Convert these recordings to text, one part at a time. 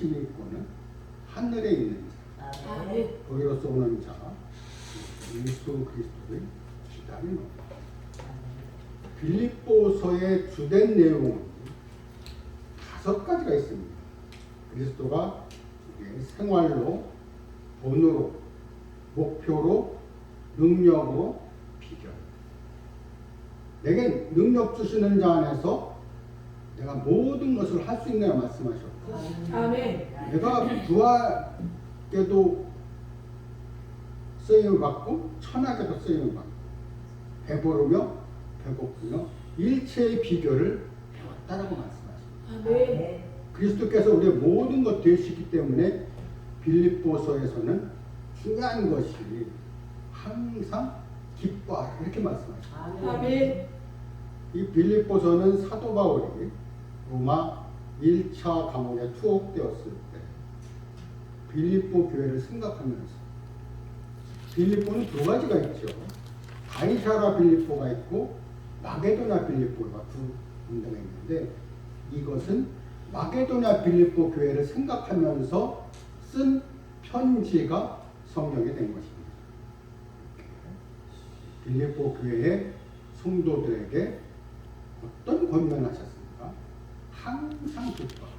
시민권은 하늘에 있는 자, 거기로서 오는 자, 예수 그리스도를 기다리는 것. 빌립보서의 주된 내용은 5가지가 있습니다. 그리스도가 우리의 생활로, 본으로, 목표로, 능력으로, 비결. 내게 능력 주시는 자 안에서 내가 모든 것을 할 수 있느냐 말씀하셨고, 아멘. 내가 부하께도 쓰임을 받고 천하께도 쓰임을 받고 배부르며 배고프며 일체의 비결을 배웠다라고 말씀하십니다. 아멘. 그리스도께서 우리의 모든 것 되시기 때문에 빌립보서에서는 중요한 것이 항상 기뻐하라 이렇게 말씀하십니다. 아멘. 이 빌립보서는 사도 바울이 로마 1차 감옥에 투옥되었을 때 빌립보 교회를 생각하면서, 빌립보는 2가지가 있죠. 가이사라 빌립보가 있고 마게도냐 빌립보가 2군데가 있는데, 이것은 마게도냐 빌립보 교회를 생각하면서 쓴 편지가 성경에 된 것입니다. 빌립보 교회의 성도들에게 어떤 권면을 하셨습니까? 항상 기뻐하라.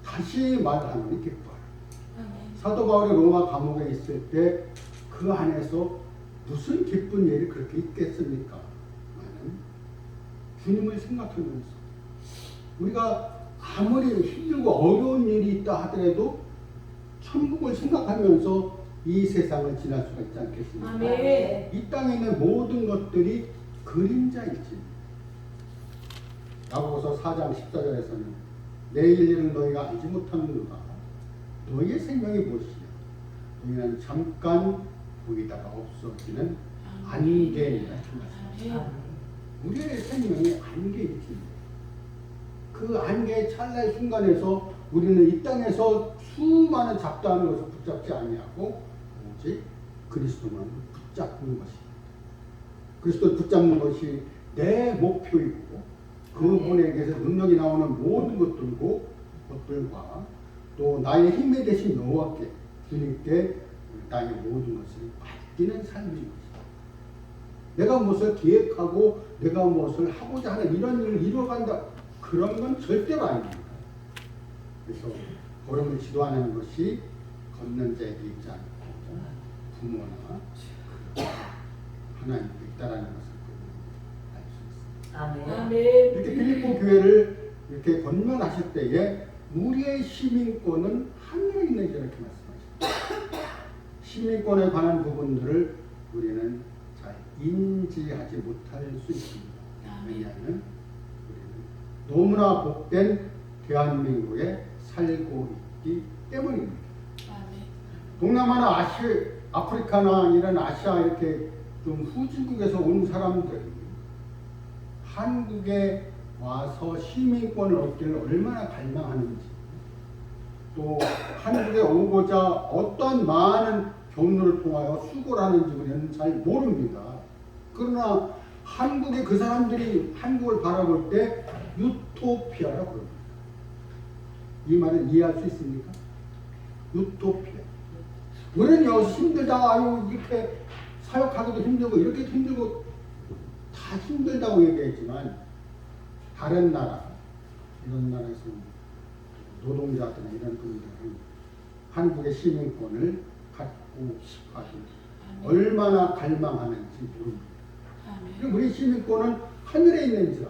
다시 말하노니 기뻐하라. 사도 바울이 로마 감옥에 있을 때 그 안에서 무슨 기쁜 일이 그렇게 있겠습니까? 나는 주님을 생각하면서, 우리가 아무리 힘들고 어려운 일이 있다 하더라도 천국을 생각하면서 이 세상을 지날 수가 있지 않겠습니까? 아멘. 이 땅에 있는 모든 것들이 그림자일지. 야고보서 4장 14절에서는 내일 일을 너희가 알지 못하는도다. 너희의 생명이 무엇이냐? 너희는 잠깐 보이다가 없어지는 안개니라. 우리의 생명이 안개이지. 그 안개의 찰나의 순간에서 우리는 이 땅에서 수많은 잡다한 것을 붙잡지 아니하고 오직 그리스도만 붙잡는 것입니다. 그리스도를 붙잡는 것이 내 목표이고, 그분에게서 능력이 나오는 모든 것들과 또 나의 힘이 되신 여호와께, 주님께 나의 모든 것을 맡기는 삶인 것입니다. 내가 무엇을 계획하고 내가 무엇을 하고자 하는 이런 일을 이루어간다, 그런 건 절대로 아닙니다. 그래서 걸음을 지도하는 것이 걷는 자에게 있지 않고 부모나 하나님께 있다라는 것을 알 수 있습니다. 아멘. 이렇게 빌립보 교회를 이렇게 권면하실 때에 우리의 시민권은 하늘에 있는 자 이렇게 말씀하십니다. 시민권에 관한 부분들을 우리는 잘 인지하지 못할 수 있습니다. 왜냐하면 우리는 너무나 복된 대한민국에 살고 있기 때문입니다. 동남아나 아프리카나 이런 아시아 이렇게 좀 후진국에서 온 사람들이 한국에 와서 시민권을 얻기를 얼마나 갈망하는지, 또 한국에 오고자 어떤 많은 경로를 통하여 수고를 하는지 우리는 잘 모릅니다. 그러나 한국의 그 사람들이 한국을 바라볼 때 유토피아라고 그럽니다. 이 말을 이해할 수 있습니까? 유토피아. 우리는 여기서 힘들다, 아유 이렇게 사역하기도 힘들고 이렇게 힘들고 다 힘들다고 얘기했지만, 다른 나라, 이런 나라에서 노동자들이나 이런 분들은 한국의 시민권을 갖고 싶어하고 얼마나 갈망하는지 모릅니다. 그럼 우리 시민권은 하늘에 있는 자,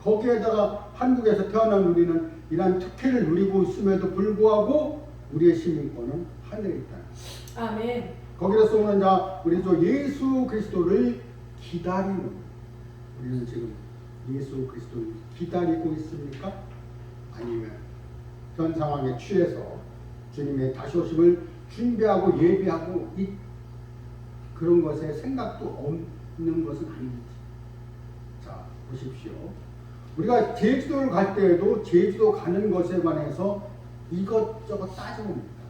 거기에다가 한국에서 태어난 우리는 이러한 특혜를 누리고 있음에도 불구하고 우리의 시민권은 하늘에 있다. 아멘. 거기에서 오는 자, 우리 저 예수 그리스도를 기다리는, 우리는 지금 예수 그리스도를 기다리고 있습니까? 아니면 현 상황에 취해서 주님의 다시 오심을 준비하고 예비하고 그런 것에 생각도 없는 것은 아닌지. 자, 보십시오. 우리가 제주도를 갈 때에도 제주도 가는 것에 관해서 이것저것 따져봅니다.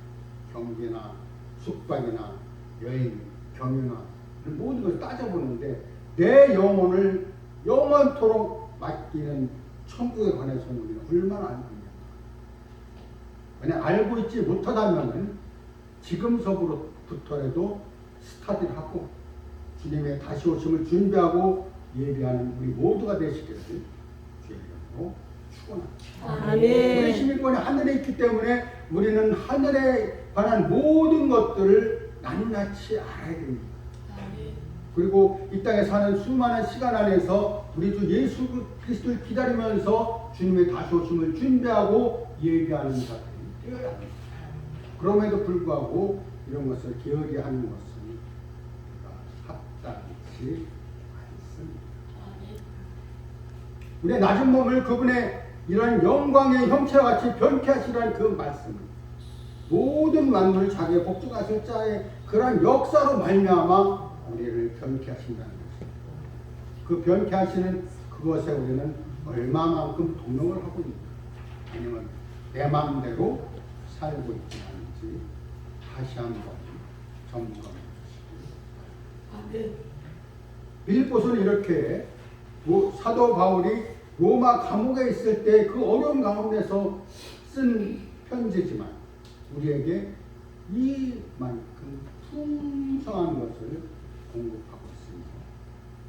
경비나 숙박이나 여행, 경유나 모든 것을 따져보는데, 내 영혼을 영원토록 맡기는 천국에 관해서는 우리가 얼마나 알고 있냐. 만약 알고 있지 못하다면 지금서부터라도 스타디를 하고 주님의 다시 오심을 준비하고 예비하는 우리 모두가 되시기를 주의하고 축원합니다. 우리 시민권이 하늘에 있기 때문에 우리는 하늘에 관한 모든 것들을 낱낱이 알아야 됩니다. 그리고 이 땅에 사는 수많은 시간 안에서 우리 주 예수 그리스도를 기다리면서 주님의 다시 오심을 준비하고 예비하는 자들이 되어야 합니다. 그럼에도 불구하고 이런 것을 게으리 하는 것은 합당치 않습니다. 우리의 낮은 몸을 그분의 이런 영광의 형체와 같이 변케 하시라는 그 말씀은 모든 만물을 자기의 복종하실 자의 그러한 역사로 말미암아 우리를 변케 하신다는 것입니다. 그 변케 하시는 그것에 우리는 얼마만큼 동력을 하고 있는가, 아니면 내 마음대로 살고 있지 않은지 다시 한번 점검해 주시기 바랍니다. 빌립보서는 이렇게 사도 바울이 로마 감옥에 있을 때 그 어려운 가운데서 쓴 편지지만 우리에게 이만큼 풍성한 것을 공급하고 있습니다.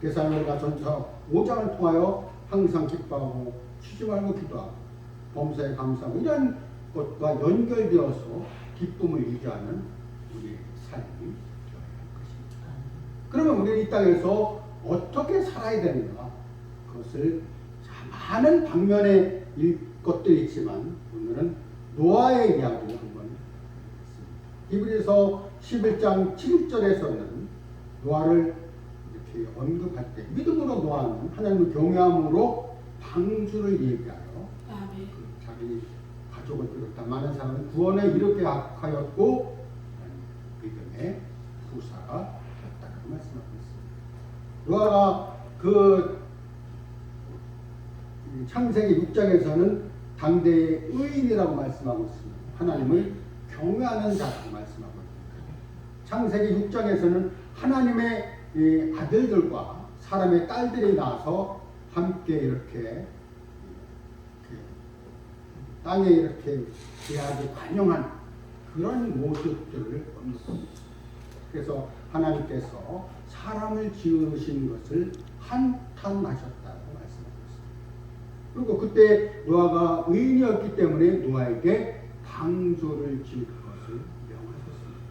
데살로니가 전서 5장을 통하여 항상 기뻐하고 쉬지 말고 기도하고 범사에 감사하고 이런 것과 연결되어서 기쁨을 유지하는 우리의 삶이 되어야 할 것입니다. 그러면 우리는 이 땅에서 어떻게 살아야 되는가? 그것을 많은 방면의 것들이 있지만 오늘은 노아의 이야기를 한번 해보겠습니다. 히브리서 11장 7절에서는 노아를 이렇게 언급할 때 믿음으로 노아는 하나님을 경외함으로 방주를 얘기하여 그 자기 가족을 비롯한 많은 사람을 구원에 이르게 하였고 믿음의 후사가 되었다고 말씀하고 있습니다. 노아가 그 창세기 6장에서는 당대의 의인이라고 말씀하고 있습니다. 하나님을 경외하는 자라고 말씀하고 있습니다. 창세기 6장에서는 하나님의 아들들과 사람의 딸들이 나와서 함께 이렇게 땅에 이렇게 귀하게 관용한 그런 모습들을 언급합니다. 그래서 하나님께서 사람을 지으신 것을 한탄하셨다고 말씀하고 있습니다. 그리고 그때 노아가 의인이었기 때문에 노아에게 방주를 지을 것을 명하셨습니다.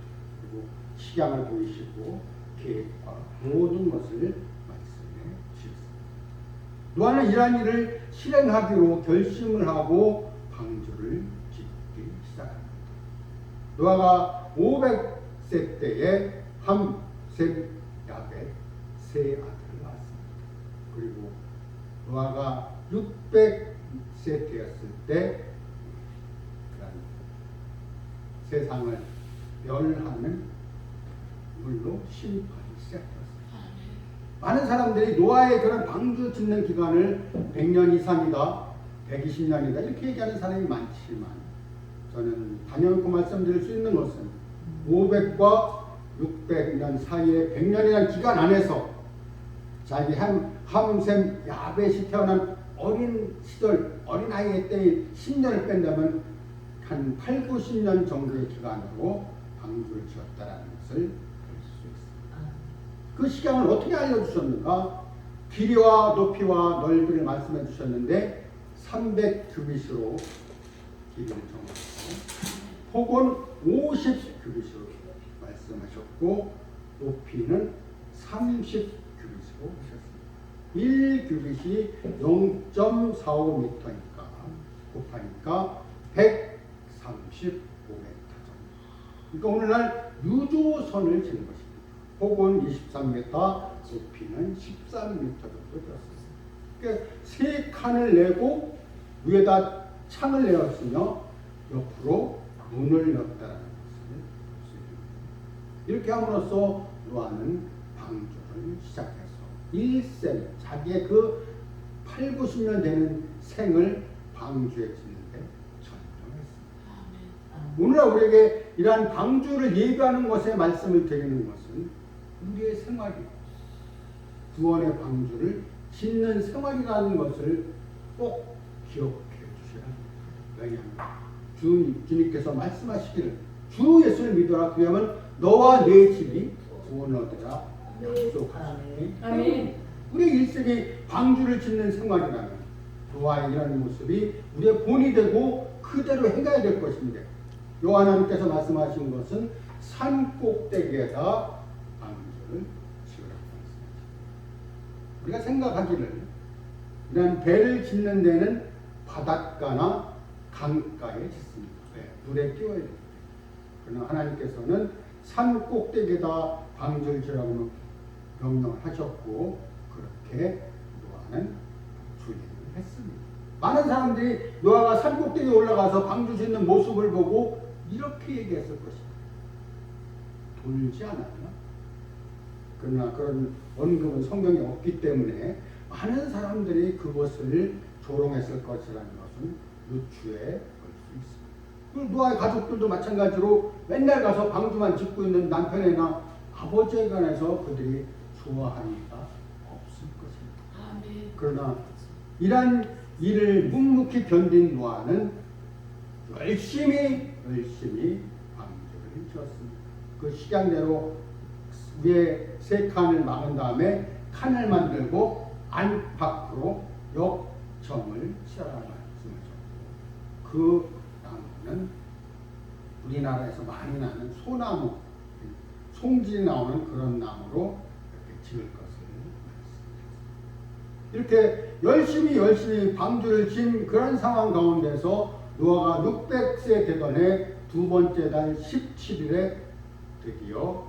그리고 식양을 보이시고 계획과 모든 것을 말씀해 주셨습니다. 노아는 이러한 일을 실행하기로 결심을 하고 방주를 짓기 시작합니다. 노아가 500세 때에 함셈, 야벳 세 아들을 낳았습니다. 그리고 노아가 600세 되었을 때 세상을 멸하는 물로 심판이 시작되었습니다. 많은 사람들이 노아의 그런 방주 짓는 기간을 100년 이상이다, 120년이다 이렇게 얘기하는 사람이 많지만 저는 단연코 말씀드릴 수 있는 것은 500과 600년 사이에 100년이라는 기간 안에서 자기 함셈 야벳이 태어난 어린 시절, 어린아이의 때에 10년을 뺀다면 한 8, 90년 정도의 기간으로 방주를 지었다라는 것을 볼 수 있습니다. 그 시간을 어떻게 알려주셨는가? 길이와 높이와 넓이를 말씀해 주셨는데 300규빗으로 길이를 정하고 폭은 50규빗으로 말씀하셨고 높이는 30규빗으로 하셨습니다. 1규빗이 0.45m니까 곱하니까 135m 정도. 그러니까 오늘날 유조선을 재는 것입니다. 폭은 23m, 높이는 13m 정도 되었습니다. 그러니까 세 칸을 내고 위에다 창을 내었으며 옆으로 문을 였다는 것을 볼 수 있습니다. 이렇게 함으로써 노아는 방주를 시작해서 일생 자기의 그 8, 90년 되는 생을 방주에 짓는데 전념했습니다. 오늘날 우리에게 이러한 방주를 예비하는 것에 말씀을 드리는 것은 우리의 생활이고 구원의 방주를 짓는 생활이라는 것을 꼭 기억해 주셔야 합니다. 왜냐하면 주님께서 말씀하시기를 주 예수를 믿어라 그러면 너와 내 집이 구원 얻으라 약속하시니 아멘. 우리 일생에 방주를 짓는 생활이라면 그와 이런 모습이 우리의 본이 되고 그대로 행해야 될 것입니다. 요한님께서 말씀하신 것은 산 꼭대기에다 방주를 지으라고 말씀하십니다. 우리가 생각하기를 이런 배를 짓는 데는 바닷가나 강가에 짓습니다. 물에 띄워야 됩니다. 그러나 하나님께서는 산 꼭대기에다 방주를 지으라고 명령을 하셨고 그렇게 노아는 주행을 했습니다. 많은 사람들이 노아가 산 꼭대기에 올라가서 방주 짓는 모습을 보고 이렇게 얘기했을 것입니다. 돌지 않았나? 그러나 그런 언급은 성경에 없기 때문에 많은 사람들이 그것을 조롱했을 것이라는 것은 유추해 볼 수 있습니다. 그리고 노아의 가족들도 마찬가지로 맨날 가서 방주만 짓고 있는 남편이나 아버지에 관해서 그들이 좋아할 리가 없을 것입니다. 그러나 이러한 일을 묵묵히 견딘 노아는 열심히 방주를 지었습니다. 그 식양대로 위에 세 칸을 막은 다음에 칸을 만들고 안팎으로 역청을 치라고 말씀하셨고 그 나무는 우리나라에서 많이 나는 소나무, 송지 나오는 그런 나무로 이렇게 지을 것을 말씀하셨습니다. 이렇게 열심히 방주를 진 그런 상황 가운데서 노아가 600세 되던 해 두 번째 달 17일에 드디어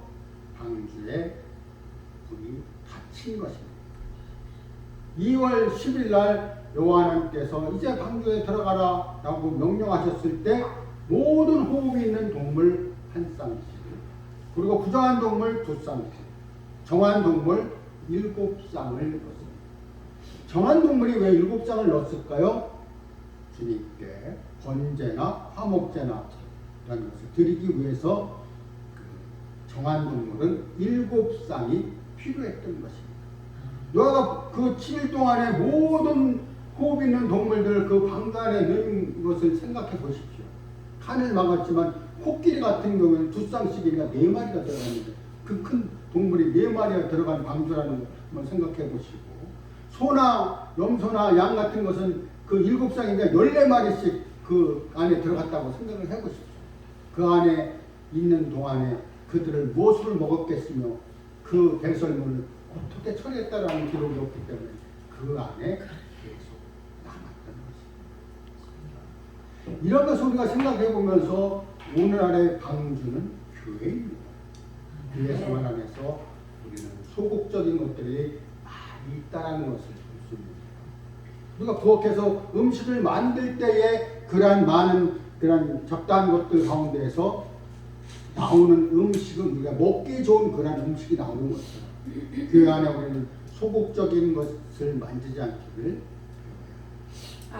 방주에 불이 닫힌 것입니다. 2월 10일 날 여호와님께서 이제 방주에 들어가라 라고 명령하셨을 때 모든 호흡이 있는 동물 한 쌍씩 그리고 부정한 동물 두 쌍씩 정한 동물 7쌍을 넣었습니다. 정한 동물이 왜 7쌍을 넣었을까요? 주님께 번제나 화목제나 라는 것을 드리기 위해서 그 정한 동물은 7쌍이 필요했던 것입니다. 노아가 그 7일 동안에 모든 호흡 있는 동물들 그 방주 안에 넣은 것을 생각해 보십시오. 칸을 막았지만 코끼리 같은 경우에는 2쌍씩이니까 4마리가 들어가는데 그 큰 동물이 4마리가 들어간 방주라는 걸 한번 생각해 보시고 소나 염소나 양 같은 것은 그 7쌍이니까 14마리씩 그 안에 들어갔다고 생각을 해 보십시오. 그 안에 있는 동안에 그들을 무엇을 먹었겠으며 그 배설물을 어떻게 처리했다라는 기록이 없기 때문에 그 안에 계속 남았던 것입니다. 이런 것을 우리가 생각해 보면서 오늘날의 방주는 교회입니다. 교회 생활 안에서 우리는 소극적인 것들이 많이 있다는 것을 볼 수 있습니다. 우리가 부엌에서 음식을 만들 때에 그러한 많은 그런 적당한 것들 가운데에서 나오는 음식은 우리가 먹기 좋은 그런 음식이 나오는 것처럼 교회 안에 우리는 소극적인 것을 만지지 않기를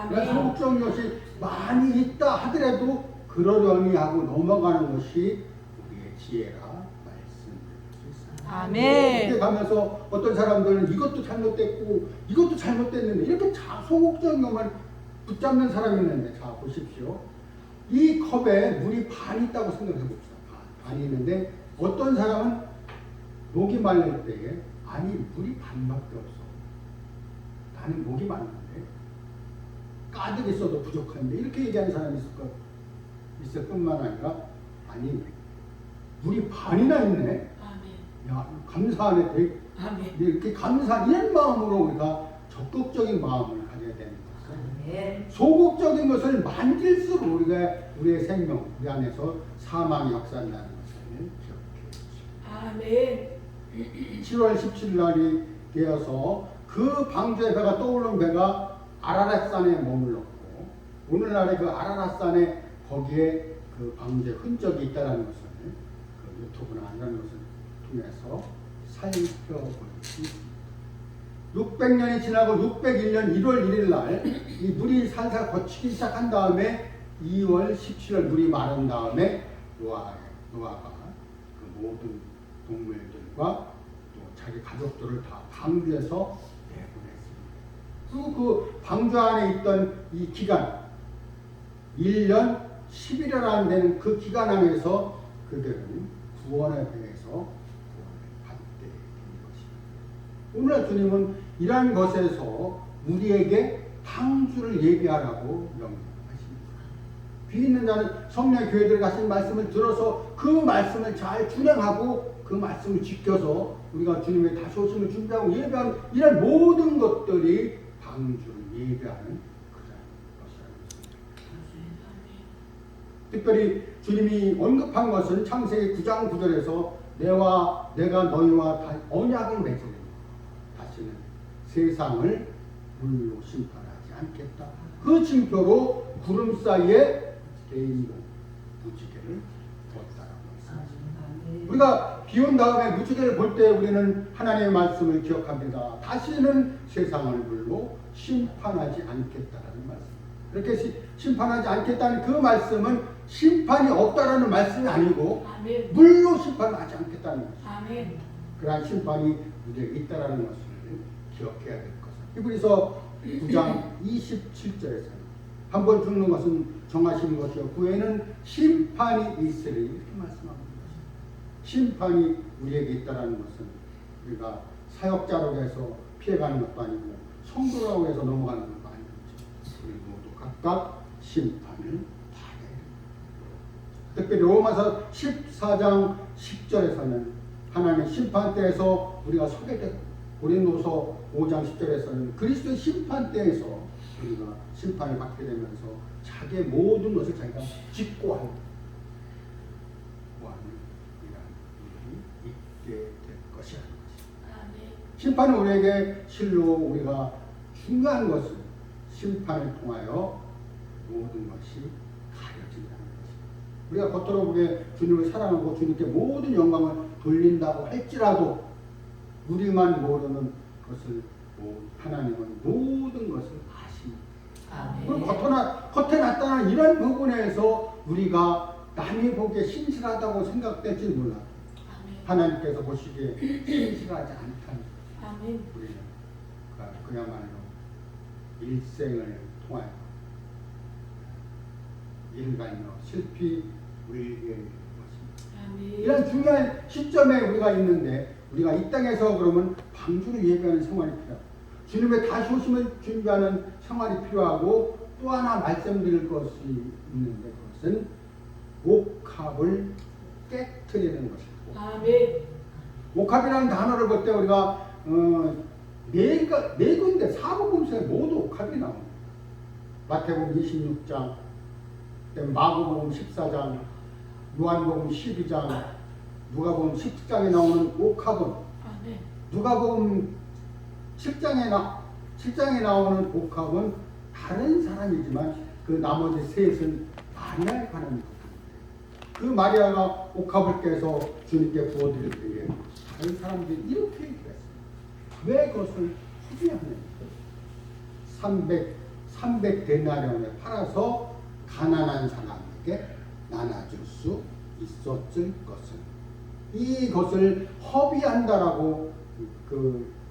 배워야 소극적인 것이 많이 있다 하더라도 그러려니 하고 넘어가는 것이 우리의 지혜라 말씀드릴 수 있습니다. 아멘. 이렇게 가면서 어떤 사람들은 이것도 잘못됐고 이것도 잘못됐는데 이렇게 소극적인 것만 붙잡는 사람이 있는데 자 보십시오. 이 컵에 물이 반 있다고 생각해 봅시다. 반이 있는데 어떤 사람은 목이 말릴 때에 아니 물이 반밖에 없어. 나는 목이 말랐는데 가득 있어도 부족한데 이렇게 얘기하는 사람이 있을 뿐만 아니라 아니 물이 반이나 있네. 야 감사하네. 이렇게 감사 이런 마음으로 우리가 적극적인 마음을 가져야 되는 것은 소극적인 것을 만질수록 우리의 생명 우리 안에서 사망이 역사한다는 것을 기억해 주십시오. 7월 17일 날이 되어서 그 방주의 배가 떠오른 배가 아라랏산에 머물렀고 오늘날의 그 아라랏산에 거기에 그 방주의 흔적이 있다는 것을 그 유튜브나 이런 것을 통해서 살펴볼 수 있습니다. 600년이 지나고 601년 1월 1일 날 이 물이 살살 거치기 시작한 다음에 2월 17일 물이 마른 다음에 노아가 그 모든 동물들과 또 자기 가족들을 다 방주에서 내보냈습니다. 그리고 그 방주 안에 있던 이 기간 1년 11여라는 되는 그 기간 안에서 그들은 구원에 대해서 구원을 받게 된 것입니다. 오늘 주님은 이러한 것에서 우리에게 방주를 예비하라고 명령하십니다. 귀 있는 자는 성령 교회들 가신 말씀을 들어서 그 말씀을 잘 준행하고 그 말씀을 지켜서 우리가 주님의 다시 오심을 준비하고 예배하는 이런 모든 것들이 방주를 예배하는 특별히 주님이 언급한 것은 창세기 9장 9절에서 내가 너희와 언약을 맺으리니 다시는 세상을 물로 심판하지 않겠다. 그 징표로 구름 사이에 레인보우 무지개를 두었다라고 말씀하십니다. 우리가 비온 다음에 무지개를 볼 때 우리는 하나님의 말씀을 기억합니다. 다시는 세상을 물로 심판하지 않겠다라는 말씀. 이렇게 심판하지 않겠다는 그 말씀은 심판이 없다라는 말씀이 아니고 아멘. 물로 심판하지 않겠다는 것입니다. 아멘. 그러한 심판이 우리에게 있다라는 것을 기억해야 될 것입니다. 히브리서 9장 27절에서는 한 번 죽는 것은 정하시는 것이요 후에는 심판이 있으리 이렇게 말씀합니다. 심판이 우리에게 있다라는 것은 우리가 사역자로 해서 피해가는 것도 아니고 성도라고 해서 넘어가는 것도 아니고 우리 모두 각각 심판을 특별히 로마서 14장 10절에서는 하나님의 심판대에서 우리가 서게 됐고 고린도서 5장 10절에서는 그리스도의 심판대에서 우리가 심판을 받게 되면서 자기의 모든 것을 자기가 짓고 하는 이런 일이 있게 될 것이라는 것입니다. 심판은 우리에게 실로 우리가 중요한 것은 심판을 통하여 모든 것이 가려진다는 것입니다. 우리가 겉으로 보기에 주님을 사랑하고 주님께 모든 영광을 돌린다고 할지라도 우리만 모르는 것을 하나님은 모든 것을 아십니다. 그리고 겉에 나타나는 이런 부분에서 우리가 남이 보기에 신실하다고 생각될지 몰라도 하나님께서 보시기에 신실하지 않다는 우리는 그야말로 일생을 통하여 인간으로 실피 울게 되는 것입니다. 이런 중요한 시점에 우리가 있는데 우리가 이 땅에서 그러면 방주를 예배하는 생활이 필요하고 주님의 다시 오심을 준비하는 생활이 필요하고 또 하나 말씀드릴 것이 있는데 그것은 옥합을 깨트리는 것이고 아멘. 옥합이라는 단어를 볼 때 우리가 네 군데 사복음서에 모두 옥합이 나옵니다. 마태복음 26장, 마가복음 14장, 요한복음 12장, 누가복음 10장에 나오는 옥합은 누가복음 7장에 나오는 옥합은 다른 사람이지만 그 나머지 셋은 마리아에 관한 것입니다. 그 마리아가 옥합을 깨서 주님께 부어드릴 때에 다른 사람들이 이렇게 얘기했습니다. 왜 그것을 후비하느냐? 300 데나리온에 팔아서 가난한 사람에게 나눠줄 수 있었을 것은 이것을 허비한다라고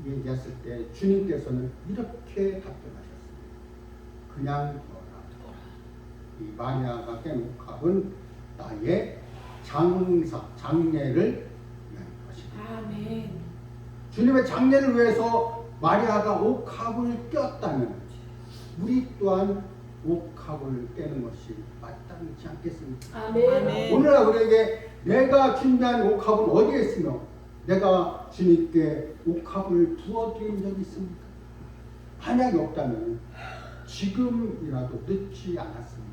얘기했을 때 주님께서는 이렇게 답변하셨습니다. 그냥 둬라. 이 마리아가 깬 옥합은 나의 장례를 위한 것이다. 아멘. 주님의 장례를 위해서 마리아가 옥합을 꼈다면 우리 또한 옥합을 깨는 것이 마땅치 않겠습니까? 아멘. 오늘날 우리에게 내가 준비한 옥합은 어디에 있으며 내가 주님께 옥합을 두어드린 적이 있습니까? 만약에 없다면 지금이라도 늦지 않았습니다.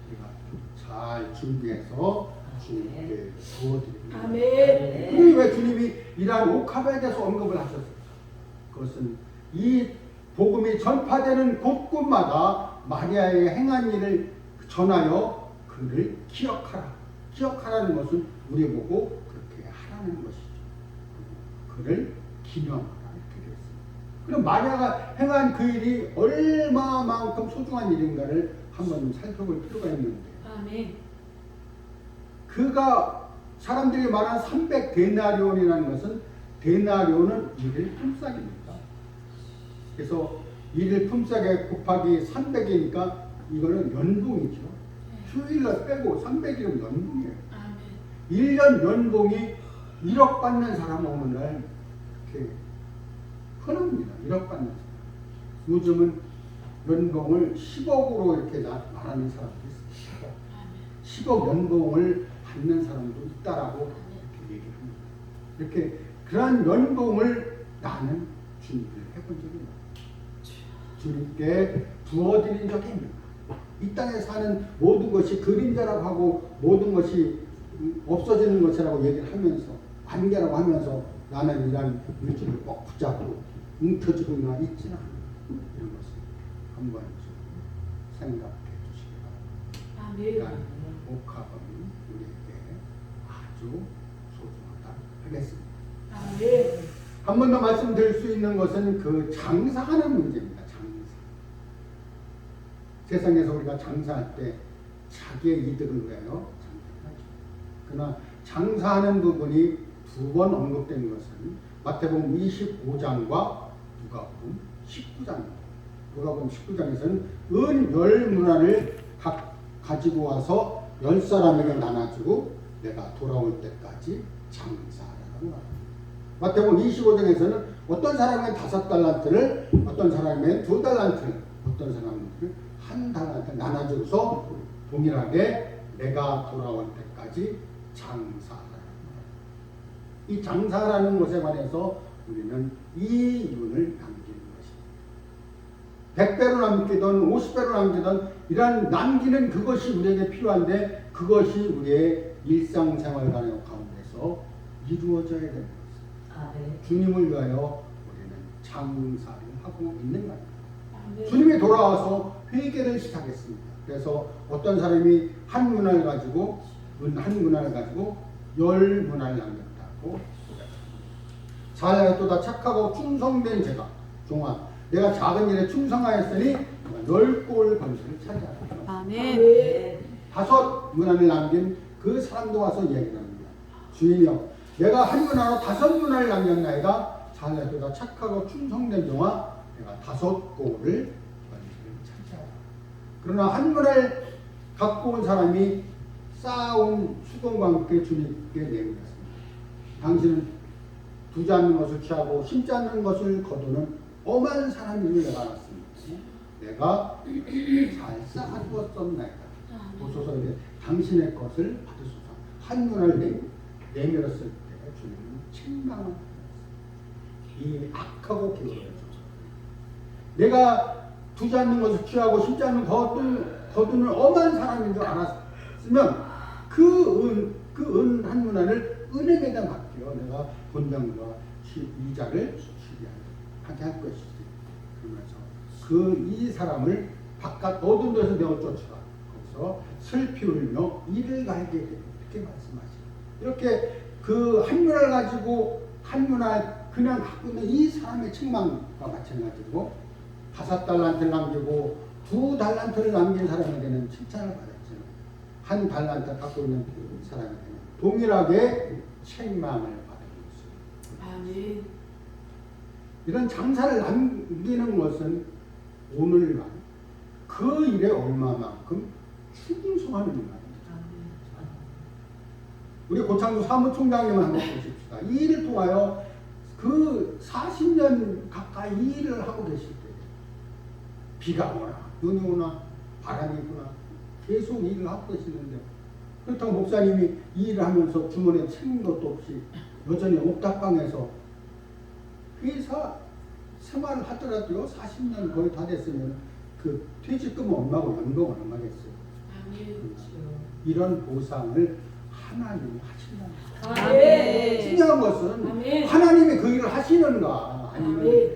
우리가 잘 준비해서 주님께 두어드립니다. 아멘. 그리고 왜 주님이 이러한 옥합에 대해서 언급을 하셨습니까? 그것은 이 복음이 전파되는 곳곳마다 마리아의 행한 일을 전하여 그를 기억하라. 기억하라는 것은 우리 보고 그렇게 하라는 것이죠. 그를 기념하라 이렇게 되어 있습니다. 그럼 마리아가 행한 그 일이 얼마만큼 소중한 일인가를 한번 살펴볼 필요가 있는데 아멘. 그가 사람들이 말한 300 데나리온이라는 것은 데나리온은 1일 품삯입니다. 그래서 1일 품삯에 곱하기 300이니까 이거는 연봉이죠. 휴일날 빼고 300일은 연봉이에요. 1년 연봉이 1억 받는 사람 오늘날 이렇게 흔합니다. 1억 받는 사람. 요즘은 연봉을 10억으로 이렇게 말하는 사람도 있어요. 10억 연봉을 받는 사람도 있다라고 이렇게 얘기합니다. 이렇게 그러한 연봉을 나는 준비를 해본 적이 없어요. 주님께 부어드린 적이 있는 거예요. 이 땅에 사는 모든 것이 그림자라고 하고 모든 것이 없어지는 것이라고 얘기를 하면서 관계라고 하면서 나는 이런 물질을 꼭 붙잡고 움켜쥐고나 있지는 않아요. 이런 것을 한번 좀 생각해 주시기 바랍니다. 옥합은 우리에게 아주 소중하다 하겠습니다. 한 번 더 말씀드릴 수 있는 것은 그 장사하는 문제입니다. 세상에서 우리가 장사할 때 자기의 이득을 위하여 장사하죠. 그러나 장사하는 부분이 두 번 언급된 것은 마태복음 25장과 누가복음 19장입니다. 누가복음 19장에서는 은 10문화를 가지고 와서 10사람에게 나눠주고 내가 돌아올 때까지 장사하라고 말합니다. 마태복음 25장에서는 어떤 사람은 5달란트를, 어떤 사람은 2달란트를, 어떤 사람은 1달란트 나눠줘서 동일하게 내가 돌아올 때까지 장사하라. 이 장사라는 것에 관해서 우리는 이 이윤을 남기는 것입니다. 100배로 남기든 50배로 남기든 이러한 남기는 그것이 우리에게 필요한데 그것이 우리의 일상생활 가운데서 이루어져야 되는 것입니다. 주님을 위하여 우리는 장사를 하고 있는 겁니다. 주님이 돌아와서 회개를 시작했습니다. 그래서 어떤 사람이 한 문화를 가지고 한 문화를 가지고 10문화를 남겼다고 잘하였도다 착하고 충성된 제가 종아 내가 작은 일에 충성하였으니 10골 건설을 차지하라. 아멘. 5문화를 남긴 그 사람도 와서 얘기를 합니다. 주인이여 내가 한 문화로 5문화를 남겼나이다. 잘하였도다 착하고 충성된 종아 내가 5골을 그러나 한 문화를 갖고 온 사람이 쌓아온 수건과 함께 주님께 내밀었습니다. 당신은 두지 않는 것을 취하고 심지 않는 것을 거두는 엄한 사람인 줄 내가 알았습니다. 내가 잘 쌓아두었었나이다. 보소서 이제 당신의 것을 받으소서. 한 문화를 내밀었을 때 주님은 책망을 하셨습니다. 이 악하고 게으르죠. 내가 두지 않는 것을 취하고 심지 않는 거두는 엄한 사람인 줄 알았으면 그 은 한 문화를 은행에다 맡겨 내가 본장과 이자를 취하게 할 것이지. 그러면서 이 사람을 바깥 어두운 데서 내어 쫓아가 거기서 슬피 울며 이를 갈게 되고 이렇게 말씀하시죠. 이렇게 그 한 문화를 가지고 한 문화 그냥 갖고 있는 이 사람의 책망과 마찬가지고 5달란트를 남기고 2달란트를 남긴 사람에게는 칭찬을 받았지만 1달란트 갖고 있는 사람에게는 동일하게 책망을 받은 것입니다. 이런 장사를 남기는 것은 오늘날 그 일에 얼마만큼 충성하는 말입니다. 우리 고창도 사무총장님을 한번 보십시다. 이 일을 통하여 그 40년 가까이 이 일을 하고 계실 때 비가 오나 눈이 오나 바람이 부나 계속 일을 하고 계시는데 그렇다고 목사님이 이 일을 하면서 주머니에 챙긴 것도 없이 여전히 옥탑방에서 회사 생활을 하더라도요 40년 거의 다 됐으면 그 퇴직금 얼마고 연봉은 얼마겠어요. 이런 보상을 하나님이 하신다는 중요한 것은 하나님이 그 일을 하시는가 아니면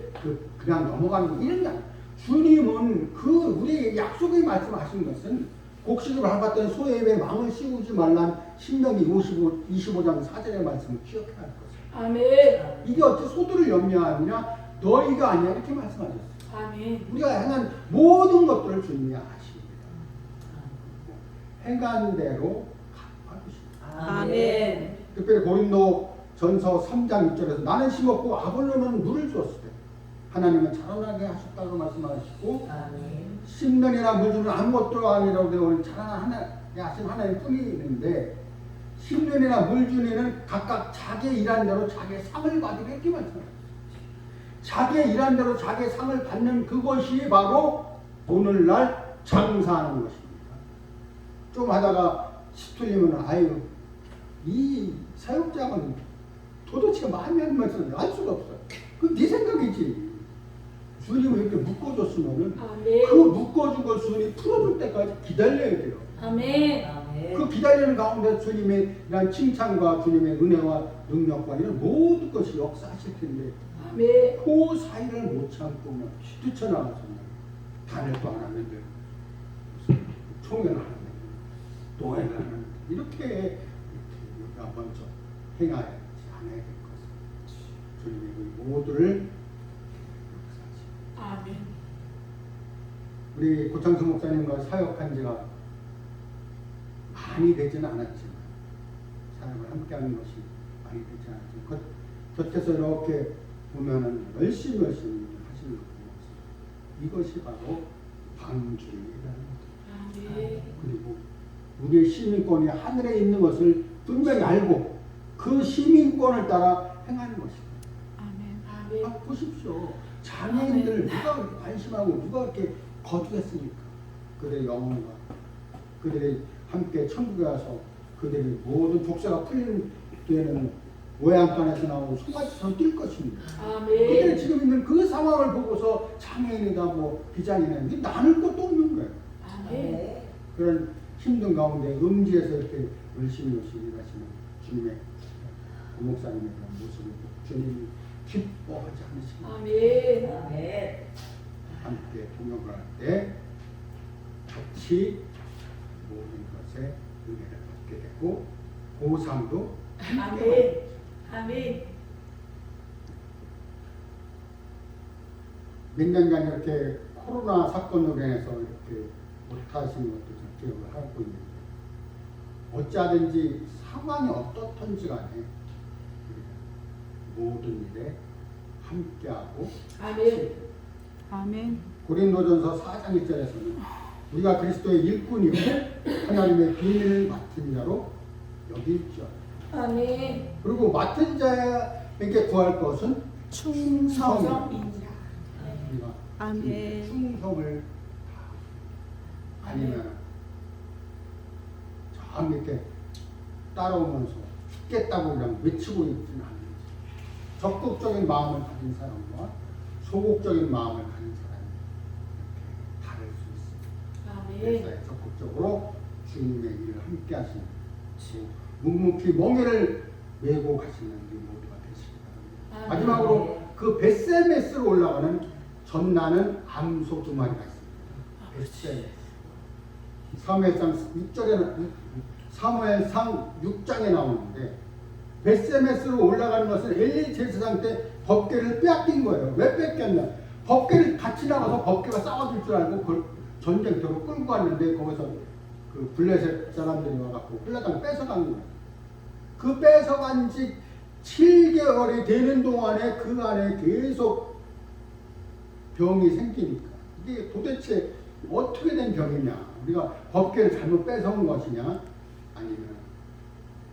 그냥 넘어가는 거 이런 게 아니에요. 주님은 그 우리에게 약속의 말씀하신 것은 곡식을 밟았던 소의 입에 망을 씌우지 말란 신명기 25장 4절의 말씀을 기억해야 할 것이에요. 아멘. 이게 어찌 소들을 염려하느냐 너희가 아니야 이렇게 말씀하셨어요. 아멘. 우리가 행한 모든 것들을 주님이 아십니다. 행한 대로 갚아주십니다. 아멘. 특별히 고린도 전서 3장 6절에서 나는 심었고 아볼로는 물을 주었을 때 하나님은 자라나게 하셨다고 말씀하시고 심는이나 물 주는 아무것도 아니라고 되어 오늘 자라나게 하신 하나님 뿐이 있는데 신년이나 물주니는 각각 자기 일한 대로 자기의 상을 받으려 했기만 해요. 자기의 일한 대로 자기의 상을 받는 그것이 바로 오늘날 장사하는 것입니다. 좀 하다가 시틀리면 아유 이 사역자는 도대체 마음에 안 맞으면 알 수가 없어요. 그 네 생각이지. 주님을 이렇게 묶어줬으면은 그 묶어준 걸 주님이 풀어줄 때까지 기다려야 돼요. 아멘. 그 기다리는 가운데 주님의 이런 칭찬과 주님의 은혜와 능력과 이런 모든 것이 역사하실 텐데 그 사이를 못 참고 뛰쳐나가서 단일도 안 하는데 무슨 총회를 하는데 노예를 하는데 이렇게 우리가 먼저 행하지 않아야 될 것을 주님의 그 모두를 아멘. 우리 고창수 목사님과 사역한 지가 많이 되지는 않았지만 사역을 함께하는 것이 많이 되지 않았지만 곁에서 이렇게 보면은 열심히 하시는 것 이것이 바로 방주의라는 것. 아멘. 그리고 우리의 시민권이 하늘에 있는 것을 분명히 알고 그 시민권을 따라 행하는 것입니다. 아멘. 보십시오. 장애인들 누가 그렇게 관심하고 누가 그렇게 거두겠습니까? 그들의 영혼과 그들이 함께 천국에 와서 그들이 모든 족쇄가 풀리는 되는 모양간에서 나오는 송아지처럼 뛸 것입니다. 그들이 아멘. 지금 있는 그 상황을 보고서 장애인이다 뭐 비장애인이다 나눌 것도 없는 거예요. 아멘. 그런 힘든 가운데 음지에서 이렇게 열심히 일하시는 주님의 목사님의 그런 모습을 주님이 기뻐하지 않으십니까? 아멘. 아멘. 함께 동역을 할 때 같이 모든 것에 은혜를 받게 되고 보상도 함께 아멘. 몇 년간 이렇게 코로나 사건으로 인해서 이렇게 못하신 것도 좀 기억을 하고 있는데 어찌하든지 상황이 어떻든지 간에 모든 일에 함께하고 아멘. 아멘. 고린도전서 4장 1절에서는 우리가 그리스도의 일꾼이고 하나님의 비밀을 맡은 자로 여길지어다. 아멘. 그리고 맡은 자에게 구할 것은 충성이니라. 우리가 아멘. 충성을 아니면 저 밑에 따라오면서 죽겠다고 그냥 외치고 있지는 않는지 적극적인 마음을 가진 사람과 소극적인 마음을 가진 사람이 이렇게 다를 수 있습니다. 아멘. 그래서 적극적으로 주님의 일을 함께 하시는 묵묵히 멍에를 메고 가시는 우리 모두가 되시기 바랍니다. 마지막으로 그 벳세메스로 올라가는 전나는 암소 두 마리가 있습니다. 벳세메스. 사무엘상 6절에 사무엘상 6장에 나오는데 벳세메스로 올라가는 것은 엘리 제사장 때 법궤를 빼앗긴 거예요. 왜 뺏겼냐? 법궤를 같이 나가서 법궤가 싸워줄 줄 알고 그걸 전쟁터로 끌고 갔는데 거기서 그 블레셋 사람들이 와갖고 홀라당 뺏어간 거예요. 그 뺏어간 지 7개월이 되는 동안에 그 안에 계속 병이 생기니까 이게 도대체 어떻게 된 병이냐? 우리가 법궤를 잘못 뺏어온 것이냐? 아니면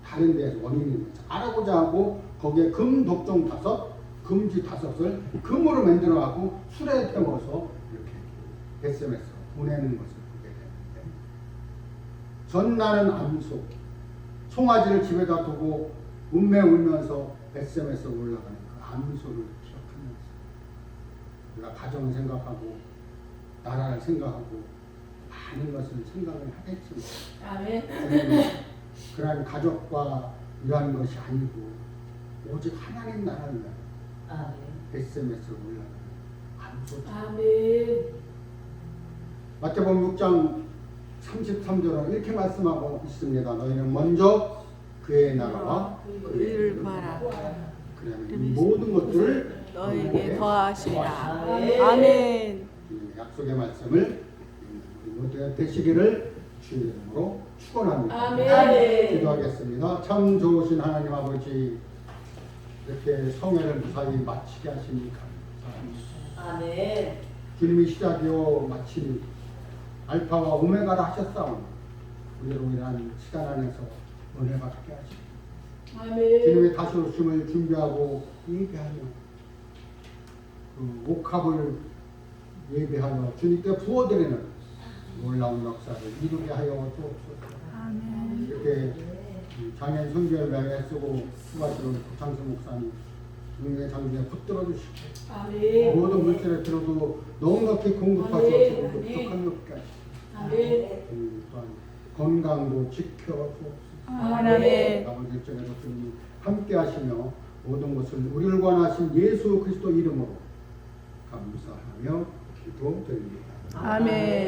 다른 데에서 원인을 알아보자 하고 거기에 금 독종 5, 금지 5을 금으로 만들어갖고 술에 태워서 이렇게 벳셈에서 보내는 것을 보게 되는데 전나는 암소 송아지를 집에다 두고 운매 울면서 벳셈에서 올라가는 그 암소를 기억하면서 우리가 가정을 생각하고 나라를 생각하고 많은 것을 생각을 하겠지만 아멘. 그러한 가족과 이러한 것이 아니고 오직 하나님 나라를 위하여 아멘. 벳셈에서 올라가는 암소. 아멘. 마태복음 6장 33절은 이렇게 말씀하고 있습니다. 너희는 먼저 그의 나라와 그의 일을 구하라. 그러면 이 모든 것들을 너에게 더하시리라. 아멘. 아멘. 약속의 말씀을 우리 모두가 되시기를 주의 이름으로 축원합니다. 아멘. 기도하겠습니다. 참 좋으신 하나님 아버지 이렇게 성회를 무사히 마치게 하시니 감사합니다. 아멘. 주님이 시작이요 마침이 알파와 오메가라 하셨사오니 우리로 인한 시간 안에서 은혜 받게 하시고 아멘. 주님의 다시 오심을 준비하고 예배하며 그 옥합을 예배하며 주님께 부어드리는 놀라운 역사를 이루게 하여 주옵소서. 아멘. 이렇게 장애인 선교를 명예 쓰고 수고하시는 장수 목사님 주님의 장중에 붙들어 주시고 아멘. 모든 물질을 들어도 넉넉히 공급하셔서 아멘. 부족한 없게 하시고 아멘. 또한 건강도 지켜 주옵소서. 아멘. 아버지 일정에도 주님 함께 하시며 모든 것을 우리를 관하신 예수 그리스도 이름으로 감사하며 기도드립니다. 아멘.